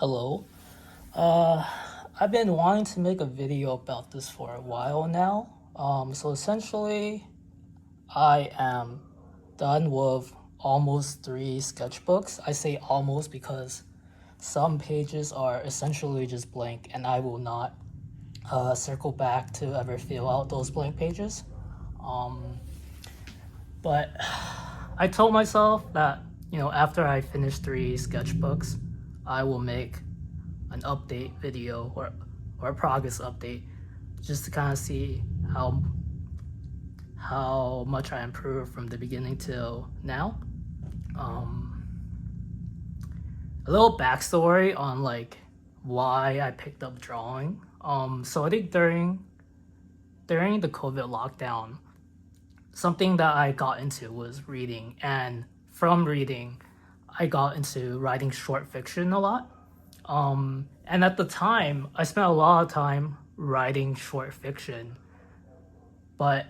Hello. Uh, I've been wanting to make a video about this for a while now. So essentially, I am done with almost three sketchbooks. I say almost because some pages are essentially just blank, and I will not circle back to ever fill out those blank pages. Um, but I told myself that, after I finish three sketchbooks, I will make an update video or a progress update just to kind of see how much I improved from the beginning till now. Um, a little backstory on like why I picked up drawing. So I think during the COVID lockdown, something that I got into was reading, and from reading, I got into writing short fiction a lot. And at the time, I spent a lot of time writing short fiction, but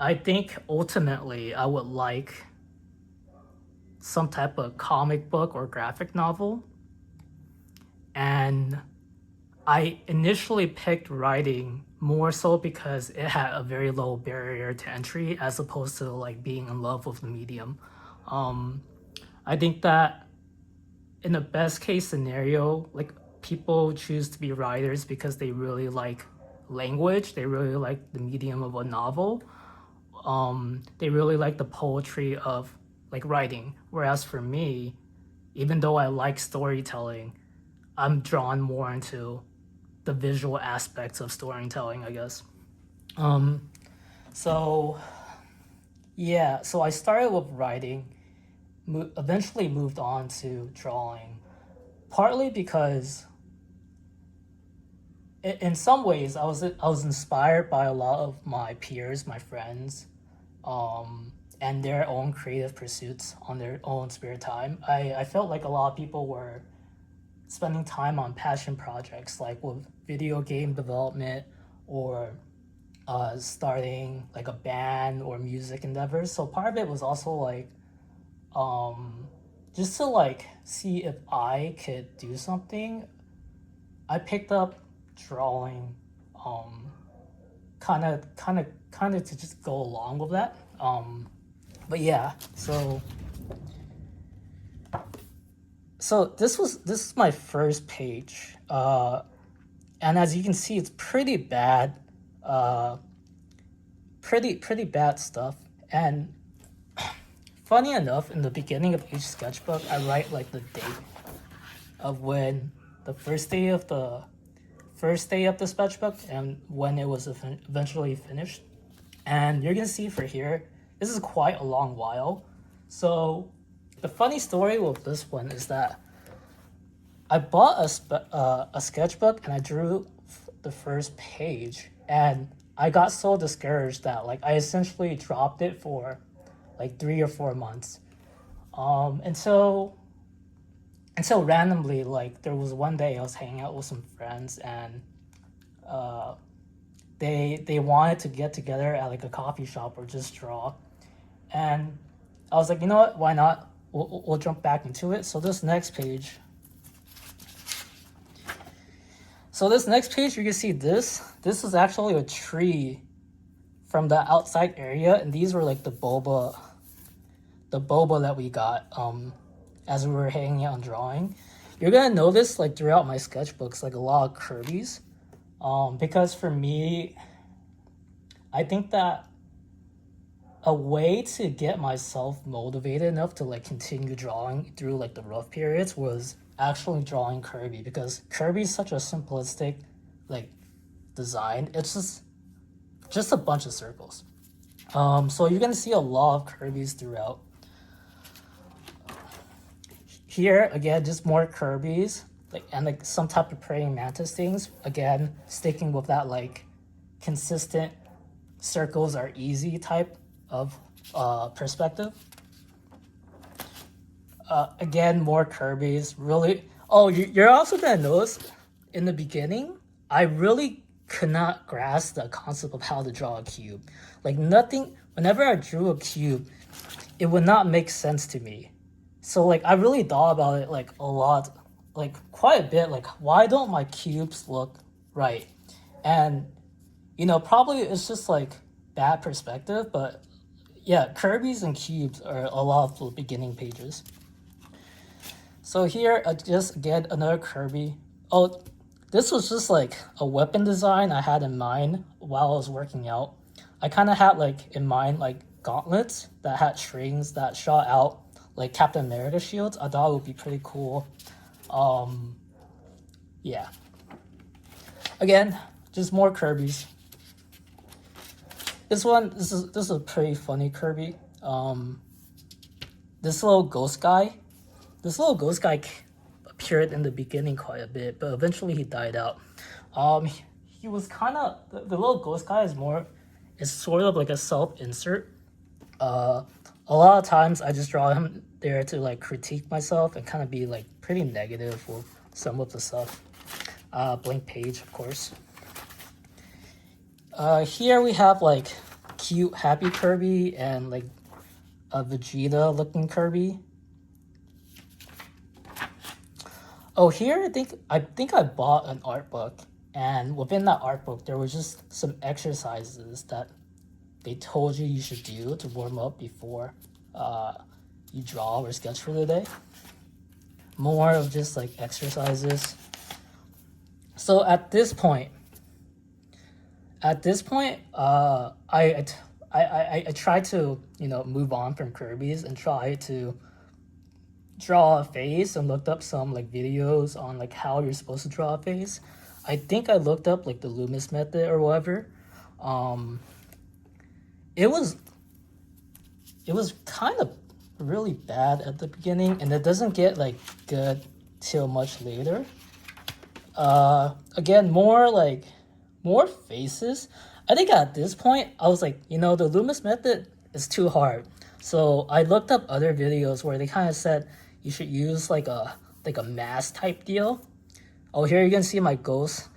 I think ultimately I would like some type of comic book or graphic novel. And I initially picked writing more so because it had a very low barrier to entry as opposed to like being in love with the medium. I think that in the best case scenario, like people choose to be writers because they really like language, they really like the medium of a novel, they really like the poetry of like writing. Whereas for me, even though I like storytelling, I'm drawn more into the visual aspects of storytelling, I guess. Um, so yeah, so I started with writing, eventually moved on to drawing, partly because in some ways I was inspired by a lot of my peers, my friends, and their own creative pursuits on their own spare time. I felt like a lot of people were spending time on passion projects like with video game development or starting like a band or music endeavors. So part of it was also like um, just to like see if I could do something. I picked up drawing, um, kind of to just go along with that. But yeah, so this is my first page, and as you can see, it's pretty bad, uh, pretty bad stuff. And funny enough, in the beginning of each sketchbook, I write like the date of when the first day of the sketchbook and when it was eventually finished. And you're gonna see for here, this is quite a long while. So the funny story with this one is that I bought a sketchbook and I drew the first page, and I got so discouraged that like I essentially dropped it for like 3 or 4 months. Until randomly, like there was one day I was hanging out with some friends, and uh, they wanted to get together at like a coffee shop or just draw, and I was like, you know what? Why not? We'll jump back into it. So this next page, you can see this. This is actually a tree from the outside area, and these were like the boba that we got as we were hanging out and drawing. You're gonna notice like throughout my sketchbooks like a lot of Kirby's, because for me, I think that a way to get myself motivated enough to like continue drawing through like the rough periods was actually drawing Kirby, because Kirby is such a simplistic like design. It's just a bunch of circles. So you're gonna see a lot of Kirby's throughout. Here again, just more Kirby's, like, and like some type of praying mantis things. Again, sticking with that like consistent circles are easy type of perspective. Again, more Kirby's. Really. Oh, you're also gonna notice in the beginning, I really could not grasp the concept of how to draw a cube. Like nothing. Whenever I drew a cube, it would not make sense to me. So like I really thought about it like a lot like quite a bit like why don't my cubes look right? And probably it's just like bad perspective, but yeah, Kirby's and cubes are a lot of the beginning pages. So here, just again another Kirby. Oh, this was just like a weapon design I had in mind while I was working out. I kind of had like in mind like gauntlets that had strings that shot out like Captain America shields. I thought it would be pretty cool. Yeah. Again, just more Kirby's. This is a pretty funny Kirby. This little ghost guy. This little ghost guy appeared in the beginning quite a bit, but eventually he died out. He was kind of the little ghost guy is sort of like a self insert. A lot of times I just draw him there to like critique myself and kind of be like pretty negative with some of the stuff. Blank page, of course. Here we have like cute happy Kirby and like a Vegeta looking Kirby. Oh, here I think I bought an art book, and within that art book there was just some exercises that they told you should do to warm up before you draw or sketch for the day. More of just like exercises. So at this point, I tried to move on from Kirby's and try to draw a face, and looked up some like videos on like how you're supposed to draw a face. I think I looked up like the Loomis method or whatever. It was kind of really bad at the beginning, and it doesn't get like good till much later. Again, more faces. I think at this point I was like, the Loomis method is too hard. So I looked up other videos where they kind of said you should use like a mask type deal. Oh, here you can see my ghost.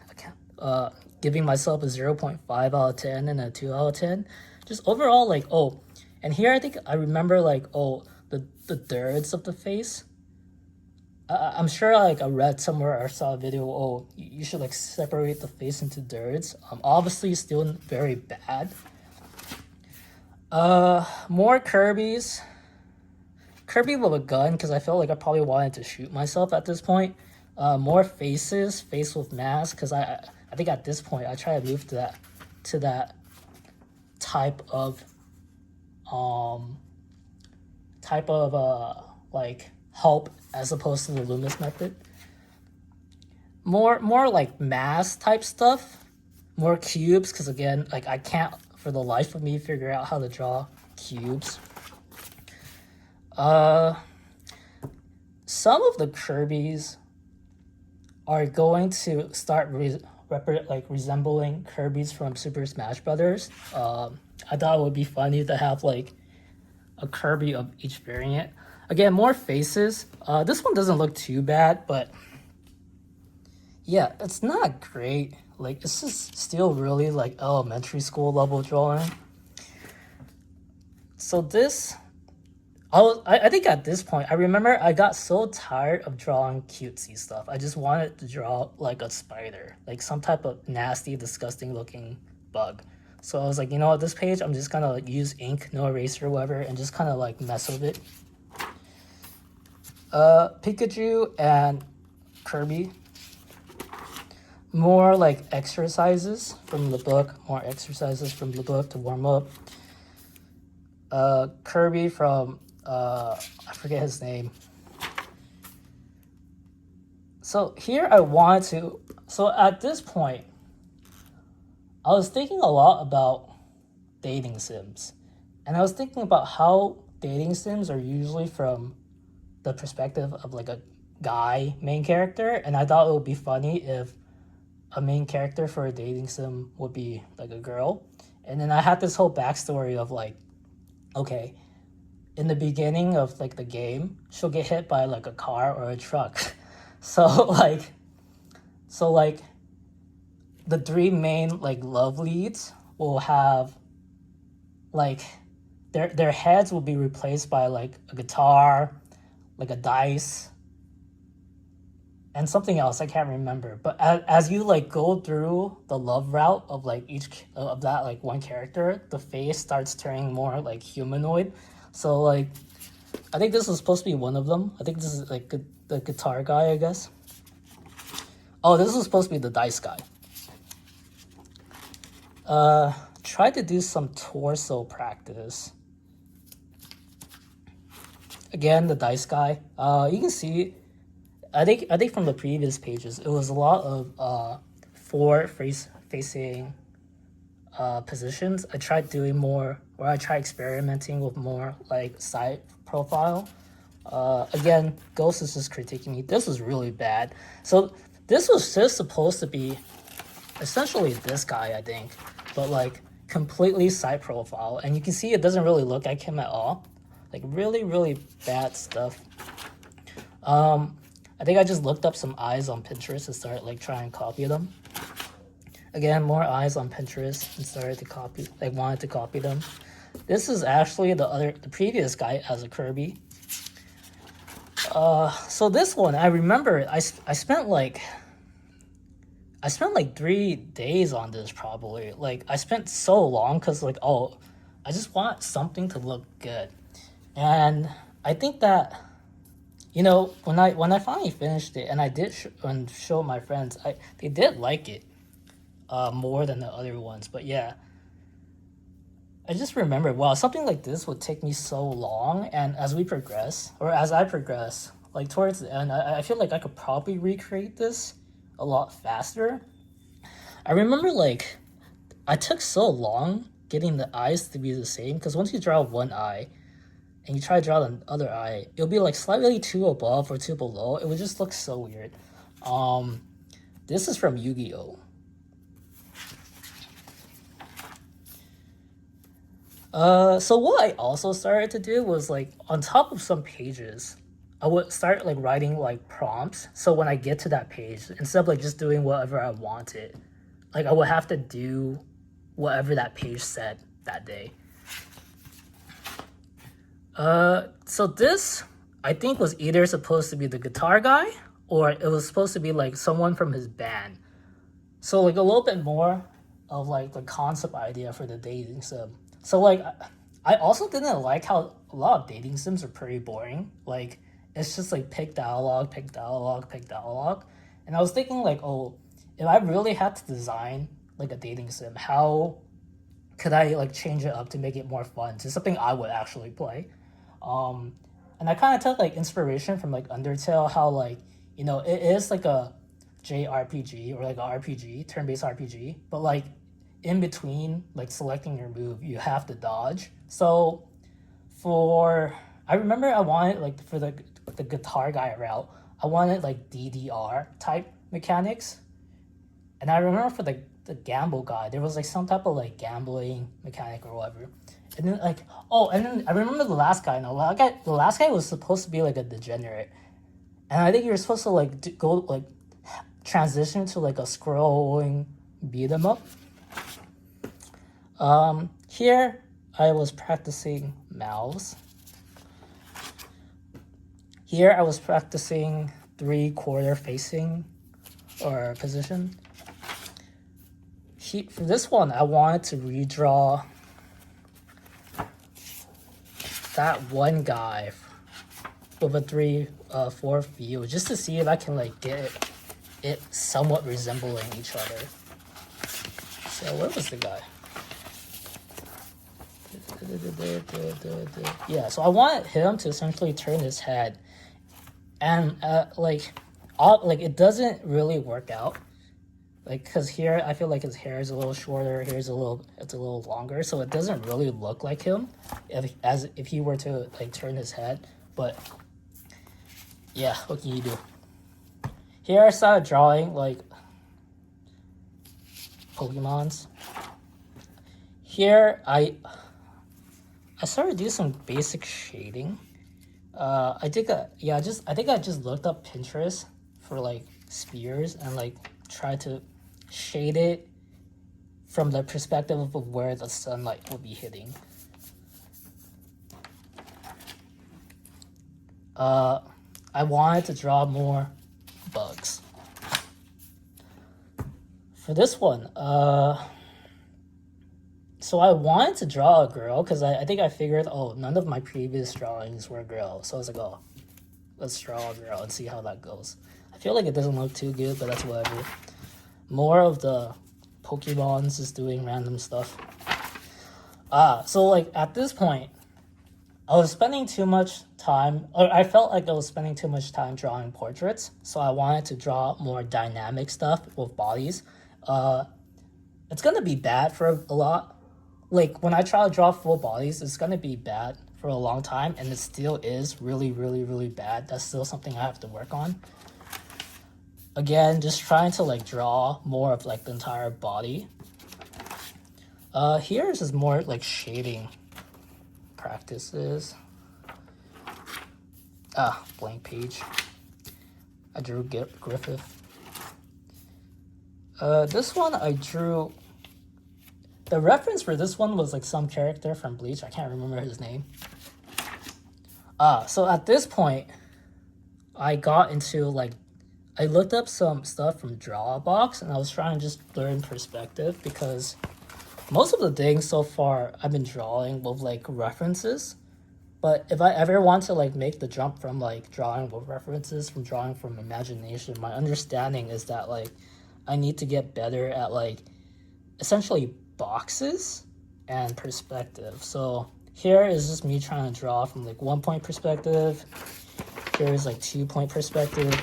Giving myself a 0.5 out of 10 and a 2 out of 10. Just overall, like, oh, and here I think I remember like, oh, the thirds of the face. I'm sure like I read somewhere or saw a video. Oh, you should like separate the face into thirds. Obviously still very bad. More Kirby's. Kirby with a gun because I felt like I probably wanted to shoot myself at this point. More faces, face with mask because I think at this point I try to move to that type of like help as opposed to the Loomis method. More like mask type stuff. More cubes because again, like I can't for the life of me figure out how to draw cubes. Some of the Kirby's are going to start resembling Kirby's from Super Smash Brothers. I thought it would be funny to have like a Kirby of each variant. Again, more faces. This one doesn't look too bad, but yeah, it's not great. Like it's just still really like elementary school level drawing. So this, I think at this point, I remember I got so tired of drawing cutesy stuff. I just wanted to draw like a spider, like some type of nasty, disgusting looking bug. So I was like, this page, I'm just gonna like, use ink, no eraser or whatever, and just kind of like mess with it. Pikachu and Kirby. More like exercises from the book. More exercises from the book to warm up. Kirby from I forget his name. So here I wanted to. So at this point, I was thinking a lot about dating sims, and I was thinking about how dating sims are usually from the perspective of like a guy main character, and I thought it would be funny if a main character for a dating sim would be like a girl. And then I had this whole backstory of like, okay, in the beginning of like the game, she'll get hit by like a car or a truck. So the three main like love leads will have like their heads will be replaced by like a guitar, like a dice, and something else I can't remember. But as you like go through the love route of like each of that like one character, the face starts turning more like humanoid. So like I think this was supposed to be one of them. I think this is like the guitar guy, I guess. Oh, this was supposed to be the dice guy. Try to do some torso practice. Again, the dice guy. You can see. I think from the previous pages, it was a lot of forward facing positions. I tried doing more, or I tried experimenting with more like side profile. Again, Ghost is just critiquing me. This was really bad. So this was just supposed to be essentially this guy, I think, but like completely side profile, and you can see it doesn't really look like him at all. Like really, really bad stuff. I think I just looked up some eyes on Pinterest and started like trying to copy them. Again, more eyes on Pinterest and started to copy, like wanted to copy them. This is actually the previous guy as a Kirby. So this one, I remember I spent like 3 days on this probably. Like I spent so long because like, oh, I just want something to look good. And I think that, you know, when I finally finished it and I did show my friends, they did like it more than the other ones. But yeah, I just remember, wow, something like this would take me so long. And as we progress, or as I progress, like towards the end, I feel like I could probably recreate this a lot faster. I remember like I took so long getting the eyes to be the same because once you draw one eye and you try to draw the other eye, it'll be like slightly too above or too below. It would just look so weird. This is from Yu-Gi-Oh! So what I also started to do was like on top of some pages, I would start like writing like prompts. So when I get to that page, instead of like just doing whatever I wanted, like I would have to do whatever that page said that day. So this I think was either supposed to be the guitar guy or it was supposed to be like someone from his band. So like a little bit more of like the concept idea for the dating sim. So like I also didn't like how a lot of dating sims are pretty boring. Like it's just like pick dialogue, pick dialogue, pick dialogue. And I was thinking like, oh, if I really had to design like a dating sim, how could I like change it up to make it more fun to something I would actually play? And I kind of took like inspiration from like Undertale, how like, you know, it is like a JRPG or like a RPG, turn-based RPG, but like in between like selecting your move, you have to dodge. So I remember I wanted like for the guitar guy route, I wanted like DDR type mechanics. And I remember for the gamble guy, there was like some type of like gambling mechanic or whatever. And then like, oh, and then I remember the last guy. No, the last guy was supposed to be like a degenerate, and I think you're supposed to like go like transition to like a scrolling beat 'em up. Here I was practicing mouths. Here I was practicing 3/4 facing or position. For this one, I wanted to redraw that one guy with a 3/4 view just to see if I can like get it somewhat resembling each other. So where was the guy? Yeah, so I wanted him to essentially turn his head, and like it doesn't really work out. Like, cause here I feel like his hair is a little shorter, it's a little longer, so it doesn't really look like him, if he were to like turn his head. But yeah, what can you do? Here I started drawing like Pokemons. Here I started doing some basic shading. I think I just looked up Pinterest for like spheres and like tried to shade it from the perspective of where the sunlight will be hitting. I wanted to draw more bugs. For this one, so I wanted to draw a girl because I think I figured, oh, none of my previous drawings were girls. So I was like, oh, let's draw a girl and see how that goes. I feel like it doesn't look too good, but that's whatever. More of the Pokemons just doing random stuff. So like at this point, I was spending too much time, or I felt like I was spending too much time drawing portraits. So I wanted to draw more dynamic stuff with bodies. It's gonna be bad for a lot. Like when I try to draw full bodies, it's gonna be bad for a long time, and it still is really, really, really bad. That's still something I have to work on. Again, just trying to like draw more of like the entire body. Here is just more like shading practices. Blank page. I drew Griffith. This one I drew. The reference for this one was like some character from Bleach. I can't remember his name. So at this point, I got into like, I looked up some stuff from Drawbox, and I was trying to just learn perspective because most of the things so far I've been drawing with like references. But if I ever want to like make the jump from like drawing with references from drawing from imagination, my understanding is that like I need to get better at like essentially boxes and perspective. So here is just me trying to draw from like 1 point perspective. Here is like 2 point perspective.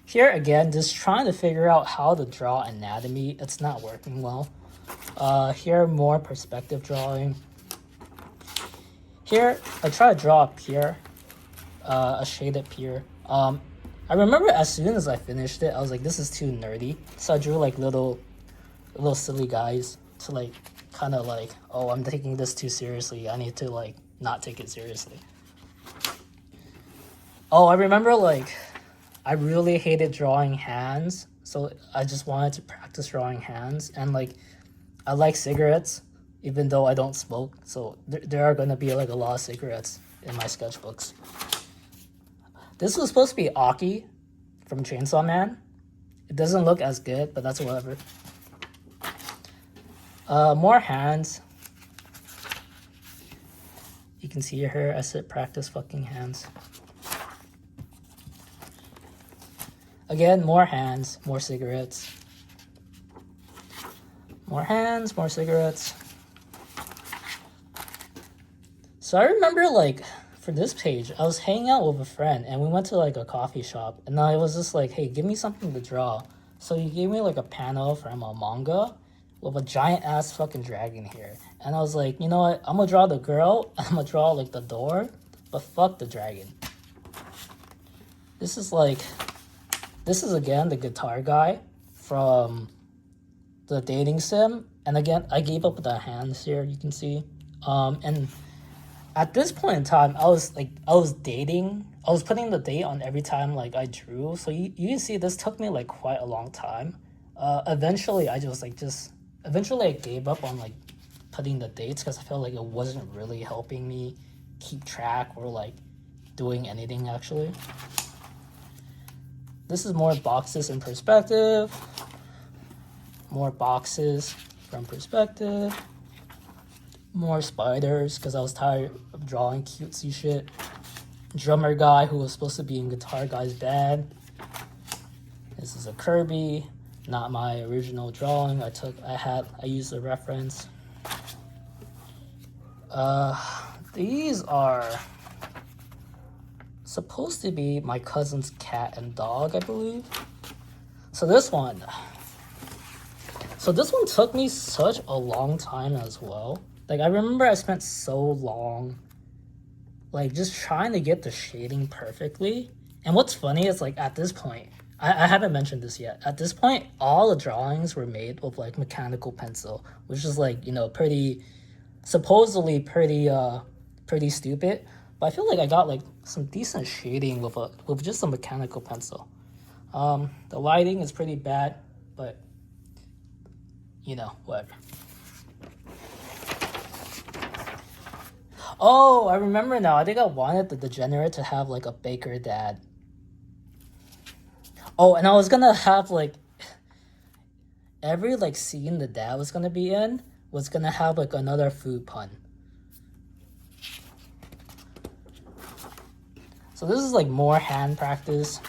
Here again, just trying to figure out how to draw anatomy. It's not working well. Here more perspective drawing. Here I try to draw a pier, a shaded pier. I remember as soon as I finished it, I was like, this is too nerdy. So I drew like little silly guys to like kind of like, oh, I'm taking this too seriously. I need to like not take it seriously. Oh, I remember like I really hated drawing hands. So I just wanted to practice drawing hands. And like I like cigarettes, even though I don't smoke. So there are going to be like a lot of cigarettes in my sketchbooks. This was supposed to be Aki from Chainsaw Man. It doesn't look as good, but that's whatever. More hands. You can see her. I said practice fucking hands. Again, more hands, more cigarettes. More hands, more cigarettes. So I remember like for this page, I was hanging out with a friend and we went to like a coffee shop, and I was just like, hey, give me something to draw. So he gave me like a panel from a manga with a giant ass fucking dragon here. And I was like, you know what? I'm gonna draw the girl, I'm gonna draw like the door, but fuck the dragon. This is again the guitar guy from the dating sim. And again, I gave up the hands here, you can see. And at this point in time, I was dating. I was putting the date on every time like I drew. So you can see this took me like quite a long time. Eventually I gave up on like putting the dates because I felt like it wasn't really helping me keep track or like doing anything actually. This is more boxes in perspective. More boxes from perspective. More spiders because I was tired of drawing cutesy shit. Drummer guy who was supposed to be in Guitar Guy's band. This is a Kirby, not my original drawing. I used a reference. These are supposed to be my cousin's cat and dog, I believe. So this one took me such a long time as well. Like I remember I spent so long like just trying to get the shading perfectly. And what's funny is like at this point, I haven't mentioned this yet. At this point, all the drawings were made with like mechanical pencil, which is like, you know, supposedly pretty stupid. But I feel like I got like some decent shading with just a mechanical pencil. The lighting is pretty bad, but you know, whatever. Oh, I remember now. I think I wanted the degenerate to have like a baker dad. Oh, and I was gonna have like every like scene the dad was gonna be in was gonna have like another food pun. So this is like more hand practice,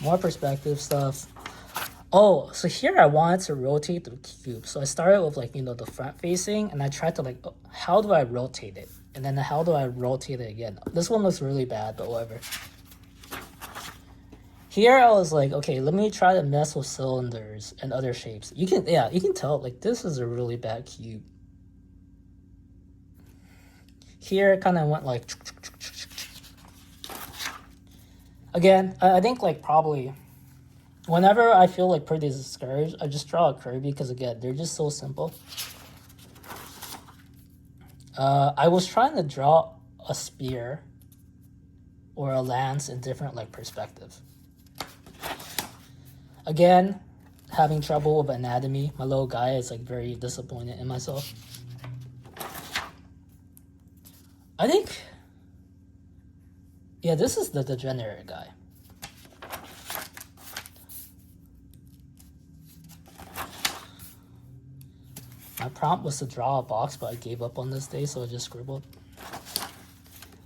more perspective stuff. Oh, so here I wanted to rotate the cube. So I started with like, the front facing, and I tried to like, how do I rotate it? And then how do I rotate it again? This one looks really bad, but whatever. Here I was like, okay, let me try to mess with cylinders and other shapes. You can tell like this is a really bad cube. Here it kind of went like, again, I think like probably whenever I feel like pretty discouraged, I just draw a Kirby because again, they're just so simple. I was trying to draw a spear or a lance in different like perspectives. Again, having trouble with anatomy. My little guy is like very disappointed in myself. I think, yeah, this is the degenerate guy. My prompt was to draw a box, but I gave up on this day, so I just scribbled.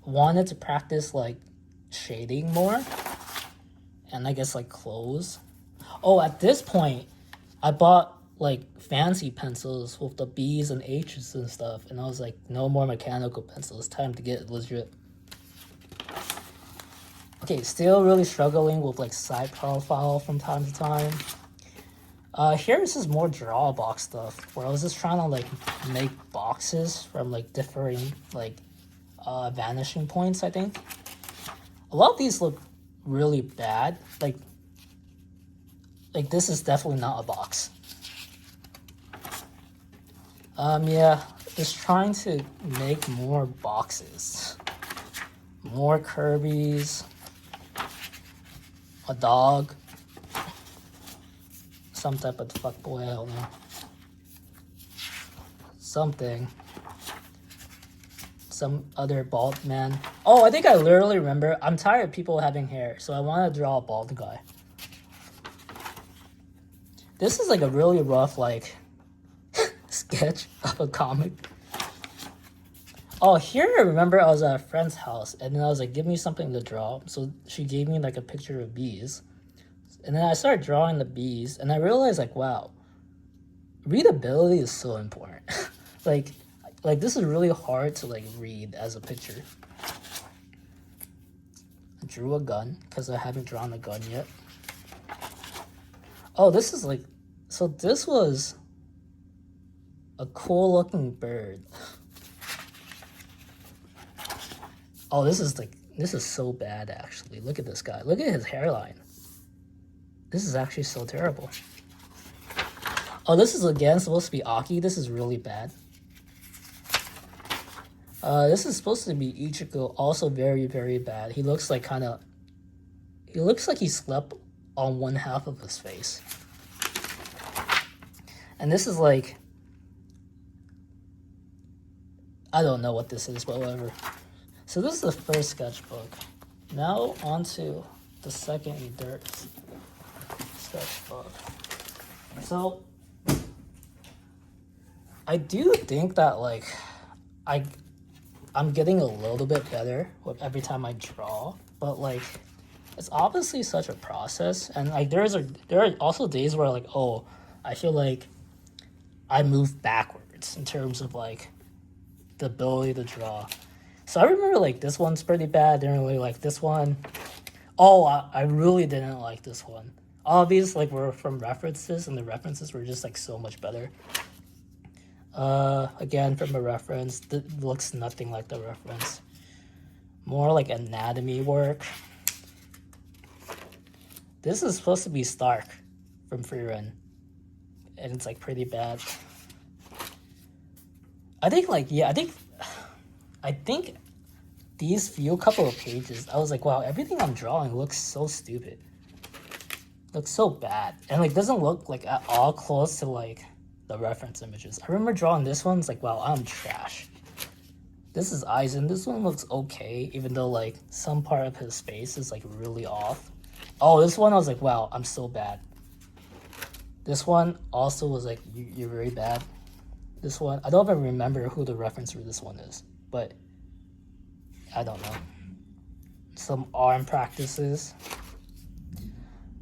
Wanted to practice like shading more, and I guess like clothes. Oh, at this point, I bought like fancy pencils with the B's and H's and stuff, and I was like, no more mechanical pencils. Time to get legit. Okay, still really struggling with like side profile from time to time. Here this is more draw box stuff, where I was just trying to like make boxes from like differing like vanishing points, I think. A lot of these look really bad. Like this is definitely not a box. Yeah, just trying to make more boxes. More Kirby's. A dog. Some type of fuckboy, I don't know. Something. Some other bald man. Oh, I think I literally remember. I'm tired of people having hair, so I want to draw a bald guy. This is like a really rough, like, sketch of a comic. Oh, here I remember I was at a friend's house, and then I was like, give me something to draw. So she gave me like a picture of bees. And then I started drawing the bees, and I realized like, wow, readability is so important. like this is really hard to like read as a picture. I drew a gun, because I haven't drawn a gun yet. Oh, this is like, so this was a cool looking bird. Oh, this is so bad actually. Look at this guy. Look at his hairline. This is actually so terrible. Oh, this is again supposed to be Aki. This is really bad. This is supposed to be Ichigo. Also very, very bad. He looks like he slept on one half of his face. And this is like, I don't know what this is, but whatever. So this is the first sketchbook. Now on to the second and third sketchbook. So I do think that like I'm getting a little bit better with every time I draw, but like it's obviously such a process, and like there are also days where like, oh, I feel like I move backwards in terms of like the ability to draw. So I remember like this one's pretty bad. Didn't really like this one. Oh, I really didn't like this one. All these like were from references, and the references were just like so much better. Again from a reference, that looks nothing like the reference. More like anatomy work. This is supposed to be Stark from Free Run, and it's like pretty bad. I think like, yeah, I think these few couple of pages, I was like, wow, everything I'm drawing looks so stupid. Looks so bad. And like doesn't look like at all close to like the reference images. I remember drawing this one, it's like, wow, I'm trash. This is Eisen. This one looks okay, even though like some part of his face is like really off. Oh, this one I was like, wow, I'm so bad. This one also was like, you're very bad. This one, I don't even remember who the reference for this one is, but I don't know. Some arm practices.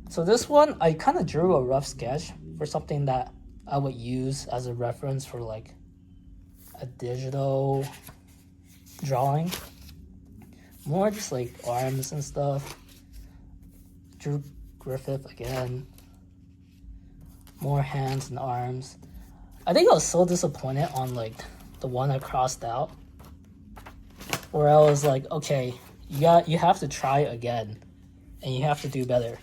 So this one, I kind of drew a rough sketch for something that I would use as a reference for like a digital drawing. More just like arms and stuff. Drew Griffith again. More hands and arms. I think I was so disappointed on like the one I crossed out, where I was like, okay, you have to try again, and you have to do better.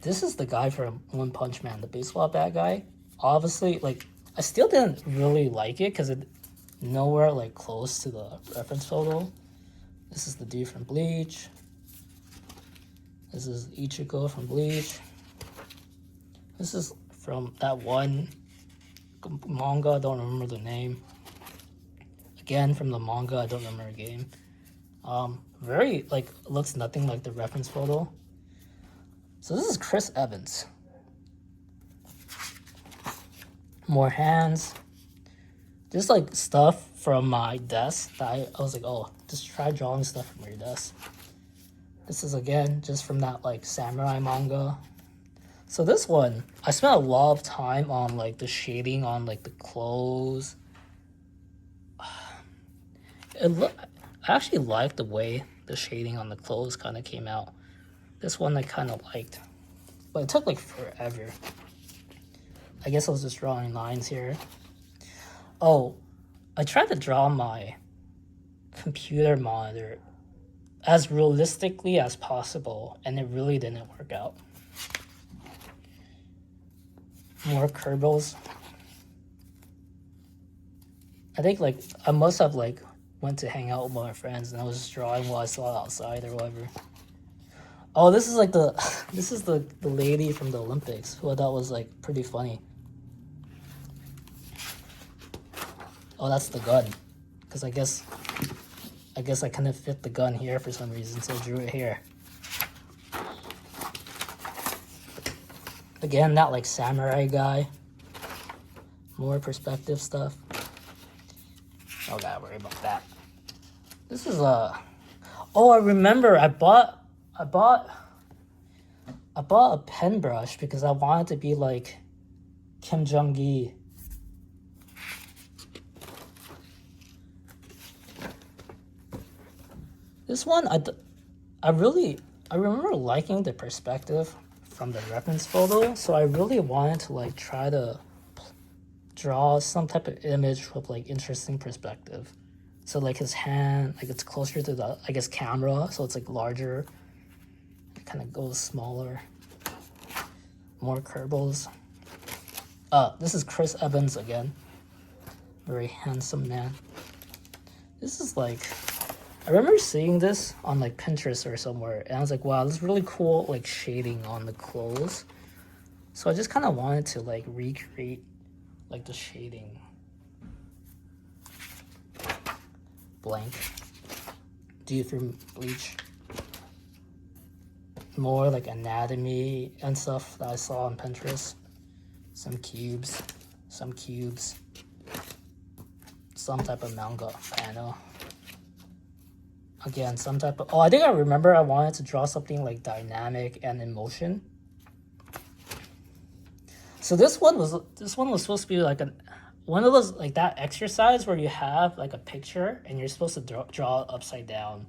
This is the guy from One Punch Man, the baseball bat guy. Obviously, like I still didn't really like it because it nowhere like close to the reference photo. This is the dude from Bleach. This is Ichigo from Bleach. This is from that one manga, I don't remember the name. Again, from the manga, I don't remember the game. Very, like, looks nothing like the reference photo. So this is Chris Evans. More hands. Just, like, stuff from my desk that I was like, oh, just try drawing stuff from your desk. This is, again, just from that, like, samurai manga. So this one, I spent a lot of time on like the shading on like the clothes. I actually liked the way the shading on the clothes kind of came out. This one I kind of liked, but it took like forever. I guess I was just drawing lines here. Oh, I tried to draw my computer monitor as realistically as possible, and it really didn't work out. More Kerbals. I think like I must have like went to hang out with my friends and I was just drawing while I saw it outside or whatever. Oh, this is like this is the lady from the Olympics who I thought was like pretty funny. Oh, that's the gun. Because I guess I kind of fit the gun here for some reason, so I drew it here. Again, that like samurai guy. More perspective stuff. Oh, gotta worry about that. This is oh, I remember I bought a pen brush because I wanted to be like Kim Jong-gi. This one, I remember liking the perspective from the reference photo, so I really wanted to like try to draw some type of image with like interesting perspective. So like his hand, like it's closer to the, I guess, camera, so it's like larger. It kind of goes smaller. More Kerbals. This is Chris Evans again. Very handsome man. This is like, I remember seeing this on like Pinterest or somewhere, and I was like, wow, this is really cool, like shading on the clothes. So I just kind of wanted to like recreate like the shading. Blank. Dude from Bleach. More like anatomy and stuff that I saw on Pinterest. Some cubes. Some type of manga panel. Again, some type of... Oh, I think I remember I wanted to draw something like dynamic and in motion. So this one was supposed to be like one of those, like that exercise where you have like a picture and you're supposed to draw it upside down.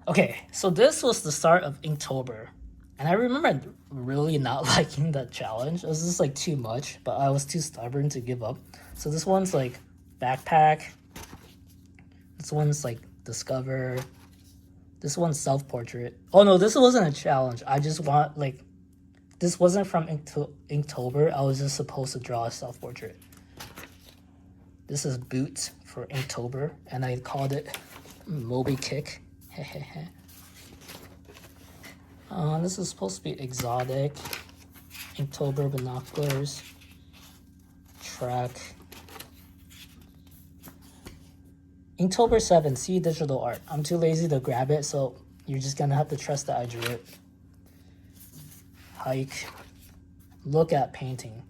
Okay, so this was the start of Inktober. And I remember really not liking that challenge. It was just like too much, but I was too stubborn to give up. So this one's like backpack. This one's like discover. This one's self-portrait. Oh no, this wasn't a challenge. I just want like, this wasn't from Inktober. I was just supposed to draw a self-portrait. This is Boots for Inktober, and I called it Moby Kick. This is supposed to be exotic. Inktober binoculars. Track. Inktober 7, see digital art. I'm too lazy to grab it, so you're just gonna have to trust that I drew it. Hike. Look at painting.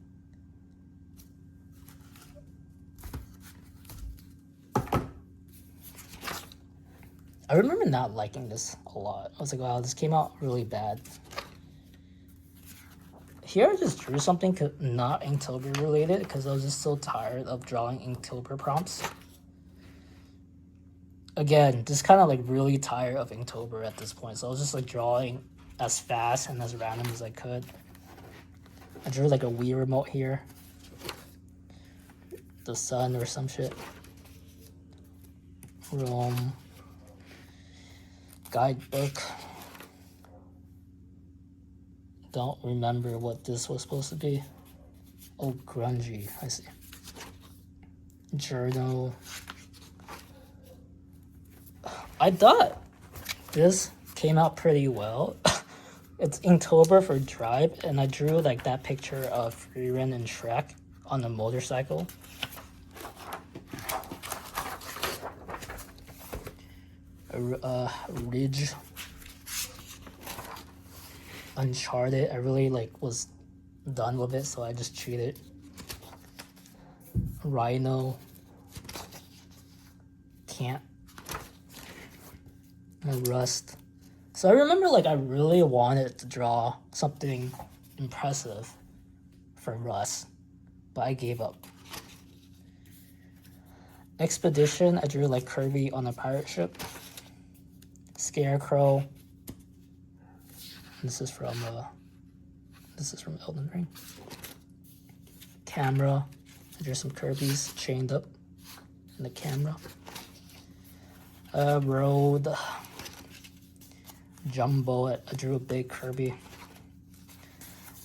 I remember not liking this a lot. I was like, wow, this came out really bad. Here I just drew something not Inktober related because I was just so tired of drawing Inktober prompts. Again, just kind of like really tired of Inktober at this point. So I was just like drawing as fast and as random as I could. I drew like a Wii remote here. The sun or some shit. Rome. Guidebook. Don't remember what this was supposed to be. Oh, grungy. I see. Journal. I thought this came out pretty well. It's Inktober for Drive, and I drew like that picture of Riren and Shrek on a motorcycle. Ridge. Uncharted. I really like was done with it, so I just cheated. Rhino. Can't. Rust. So I remember like I really wanted to draw something impressive for Rust, but I gave up. Expedition, I drew like Kirby on a pirate ship. Scarecrow. This is from Elden Ring. Camera, I drew some Kirby's chained up in the camera. Road. Jumbo, I drew a big Kirby.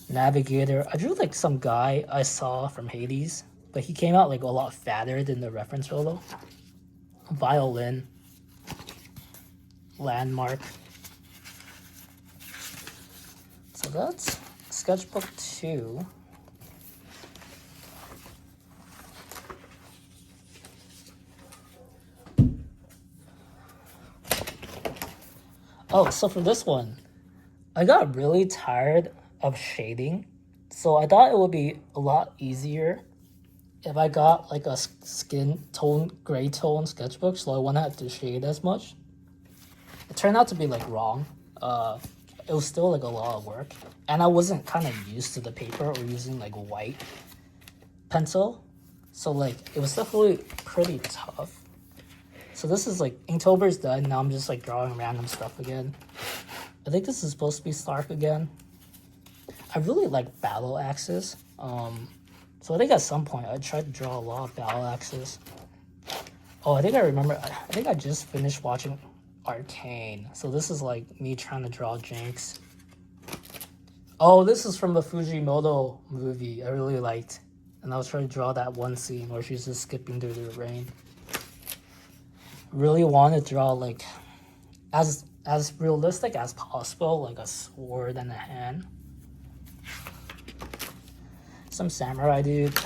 Navigator, I drew like some guy I saw from Hades, but he came out like a lot fatter than the reference photo. Violin. Landmark. So that's sketchbook 2. Oh, so for this one, I got really tired of shading. So I thought it would be a lot easier if I got like a skin tone, gray tone sketchbook, so I wouldn't have to shade as much. It turned out to be like wrong. It was still like a lot of work. And I wasn't kind of used to the paper or using like white pencil. So like it was definitely pretty tough. So this is like, Inktober's done, now I'm just like drawing random stuff again. I think this is supposed to be Stark again. I really like battle axes. So I think at some point I tried to draw a lot of battle axes. Oh, I think I remember, I think I just finished watching Arcane. So this is like me trying to draw Jinx. Oh, this is from the Fujimoto movie I really liked. And I was trying to draw that one scene where she's just skipping through the rain. Really want to draw like as realistic as possible, like a sword and a hand. Some samurai dude.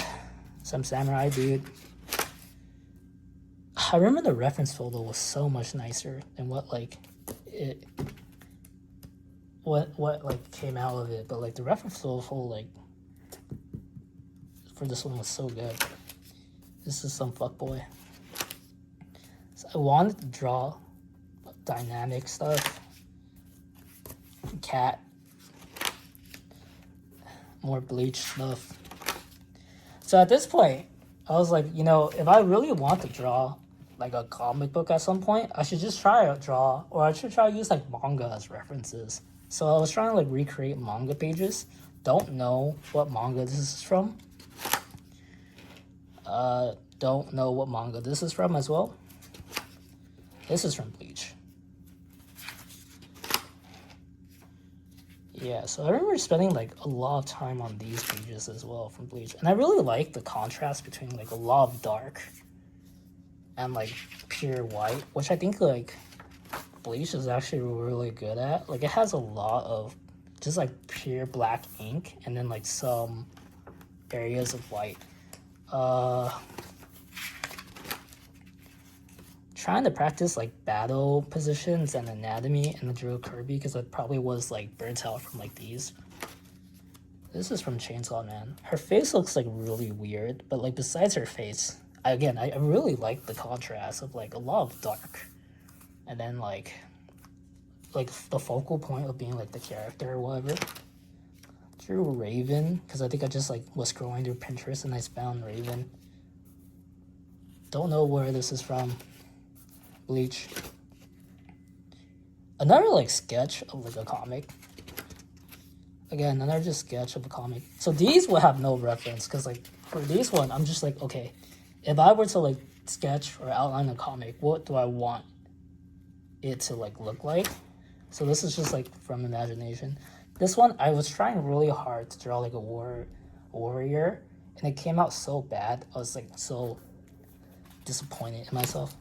I remember the reference photo was so much nicer than what like like came out of it, but like the reference photo like for this one was so good. This is some fuckboy. I wanted to draw dynamic stuff. Cat. More Bleach stuff. So at this point, I was like, you know, if I really want to draw like a comic book at some point, I should just try to draw, or I should try to use like manga as references. So I was trying to like recreate manga pages. Don't know what manga this is from. Don't know what manga this is from as well. This is from Bleach. Yeah, so I remember spending like a lot of time on these pages as well from Bleach. And I really like the contrast between like a lot of dark and like pure white, which I think like Bleach is actually really good at. Like it has a lot of just like pure black ink and then like some areas of white. trying to practice like battle positions and anatomy and the drew Kirby because it probably was like burnt out from like these. This is from Chainsaw Man. Her face looks like really weird, but like besides her face, I really like the contrast of like a lot of dark, and then like the focal point of being like the character or whatever. Drew Raven because I think I just like was scrolling through Pinterest and I found Raven. Don't know where this is from. Bleach. Another like sketch of like a comic. Again, another just sketch of a comic. So these will have no reference because like for these one, I'm just like, okay, if I were to like sketch or outline a comic, what do I want it to like look like? So this is just like from imagination. This one, I was trying really hard to draw like a warrior, and it came out so bad. I was like so disappointed in myself.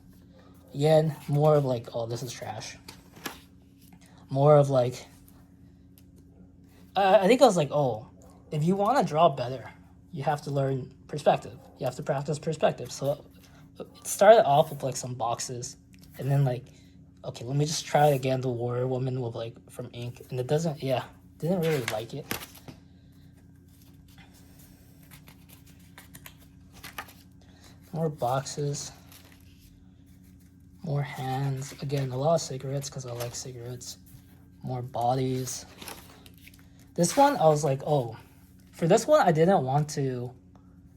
Again, more of like, oh, this is trash. More of like, I think I was like, oh, if you want to draw better, you have to learn perspective. You have to practice perspective. So it started off with like some boxes, and then like, okay, let me just try again the warrior woman with like from ink, and it doesn't, yeah, didn't really like it. More boxes. More hands. Again, a lot of cigarettes because I like cigarettes. More bodies. This one, I was like, oh. For this one, I didn't want to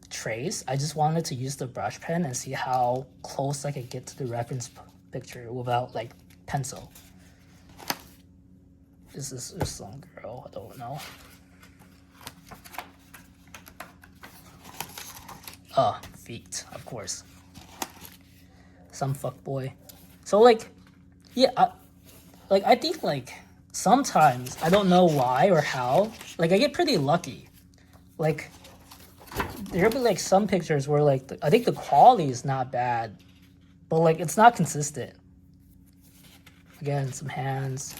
trace. I just wanted to use the brush pen and see how close I could get to the reference picture without, like, pencil. This is some girl. I don't know. Feet, of course. Some fuckboy. So like, yeah, I think like sometimes I don't know why or how. Like I get pretty lucky. Like there'll be like some pictures where like I think the quality is not bad, but like it's not consistent. Again, some hands.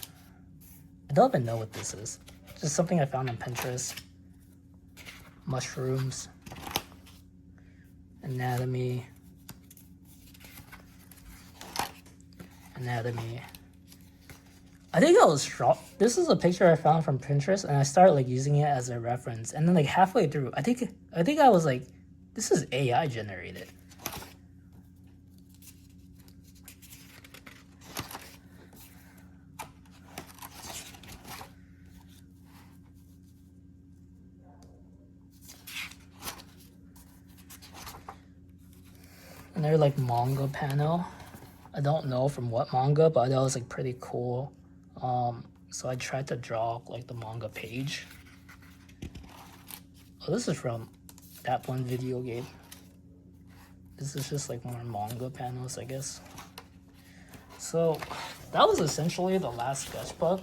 I don't even know what this is. Just something I found on Pinterest. Mushrooms. Anatomy. I think I was strong. This is a picture I found from Pinterest, and I started like using it as a reference. And then like halfway through, I think I was like, this is AI generated. And they're like manga panel. I don't know from what manga, but that was like pretty cool. So I tried to draw like the manga page. Oh, this is from that one video game. This is just like more manga panels, I guess. So that was essentially the last sketchbook.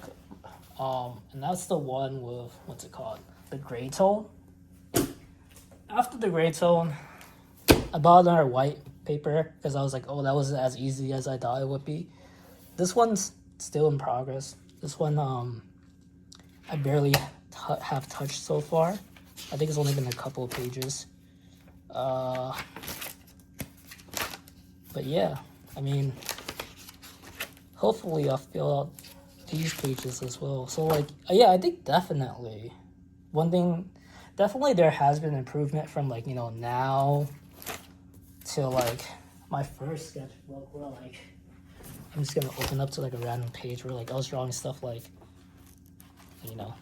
And that's the one with, what's it called? The gray tone. After the gray tone, I bought another white paper because I was like, oh, that wasn't as easy as I thought it would be. This one's still in progress. This one, I barely have touched so far. I think it's only been a couple of pages. But yeah, I mean, hopefully I'll fill out these pages as well. So like, yeah, I think definitely one thing, definitely there has been improvement from like, you know, now to like my first sketchbook where like, I'm just gonna open up to like a random page where like I was drawing stuff like, you know,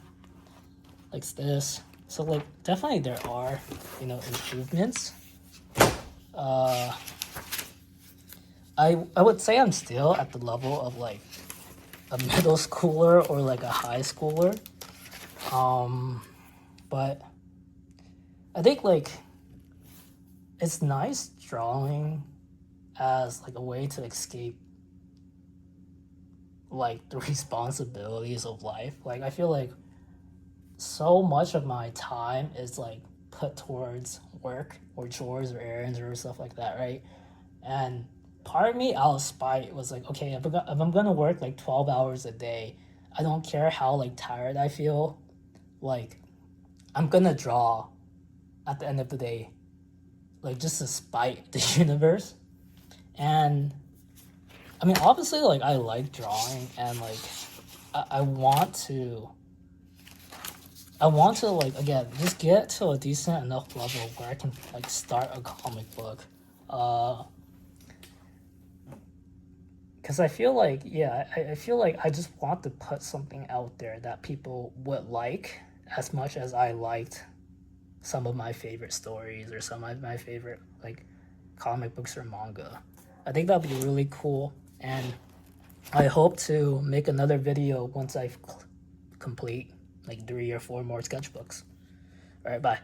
like this. So like definitely there are, you know, improvements. I would say I'm still at the level of like a middle schooler or like a high schooler. But I think like it's nice drawing as like a way to escape like the responsibilities of life. Like I feel like so much of my time is like put towards work or chores or errands or stuff like that, right? And part of me out of spite was like, okay, if I'm gonna work like 12 hours a day, I don't care how like tired I feel, like I'm gonna draw at the end of the day, like just to spite the universe. And I mean, obviously, like, I like drawing, and like I want to like, again, just get to a decent enough level where I can like start a comic book. Because I feel like, yeah, I feel like I just want to put something out there that people would like as much as I liked some of my favorite stories or some of my favorite like comic books or manga. I think that'd be really cool, and I hope to make another video once I complete like 3 or 4 more sketchbooks. All right, bye.